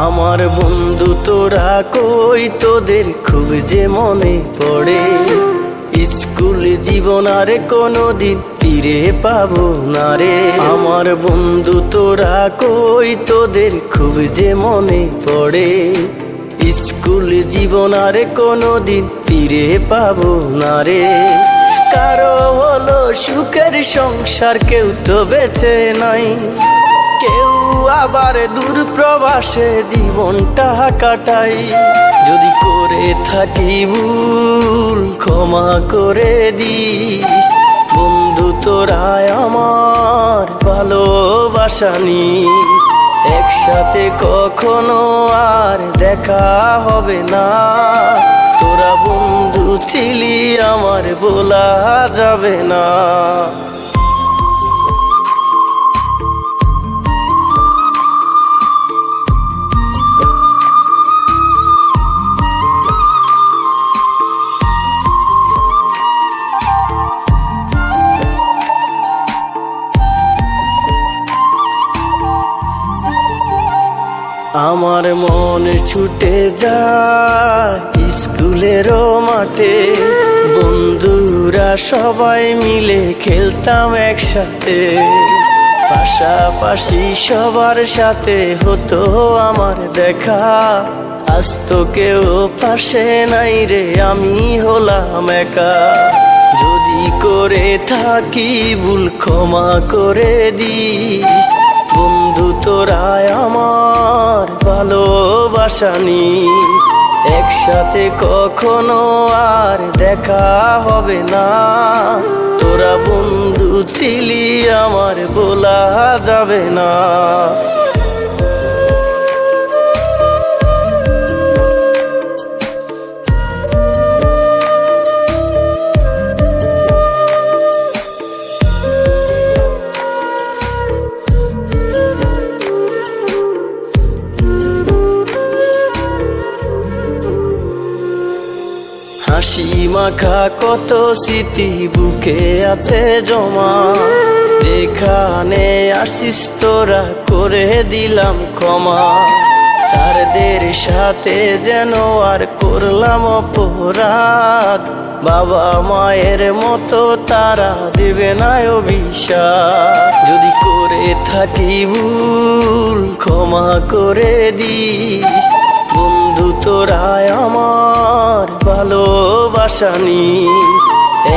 আমার বন্ধু তোরা কই, তোদের খুব যে মনে পড়ে। স্কুল জীবন আর কোনোদিন ফিরে পাবো না রে। আমার বন্ধু তোরা কই, তোদের খুব যে মনে পড়ে। স্কুল জীবন আর কোনোদিন ফিরে পাবো না রে। কারো হলো সুখের সংসার, কেউ তো বেঁচে নাই, কেউ আবার দূর প্রবাসে জীবনটা কাটাই। যদি করে থাকি ভুল ক্ষমা করে দিস, বন্ধু তোরা আমার ভালোবাসা নিস। একসাথে কখনো আর দেখা হবে না, তোরা বন্ধু ছিলি আমার বলা যাবে না। আমার মন ছুটে যায় স্কুলেরও মাঠে, বন্ধুরা সবাই মিলে খেলতাম একসাথে। পাশাপাশি সবার সাথে হতো আমার দেখা, আজ তো কেউ পাশে নাই রে, আমি হলাম একা। যদি করে থাকি ভুল ক্ষমা করে দিস, বন্ধু তোরা আমার ভালোবাসা নিস। একসাথে কখনো আর দেখা হবে না, তোরা বন্ধু ছিলি আমার বলা যাবে না। হাসি মাখা কত স্মৃতি বুকে আছে জমা, যেখানে আসিস তোরা করে দিলাম ক্ষমা। স্যারদের সাথে যেন আর করলাম অপরাধ, বাবা মায়ের মতো তারা দেবে না অভিশাপ। যদি করে থাকি ভুল ক্ষমা করে দিস, বন্ধু তোরা আমার ভালোবাসা নিস।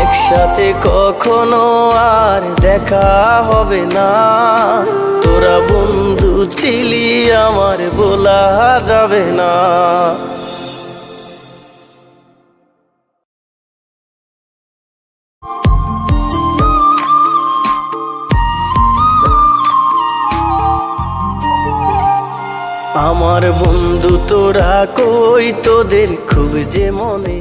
একসাথে কখনো আর দেখা হবে না, তোরা বন্ধু ছিলি আমার বলা যাবে না। আমার বন্ধু তোরা কই, তোদের খুব যে মনে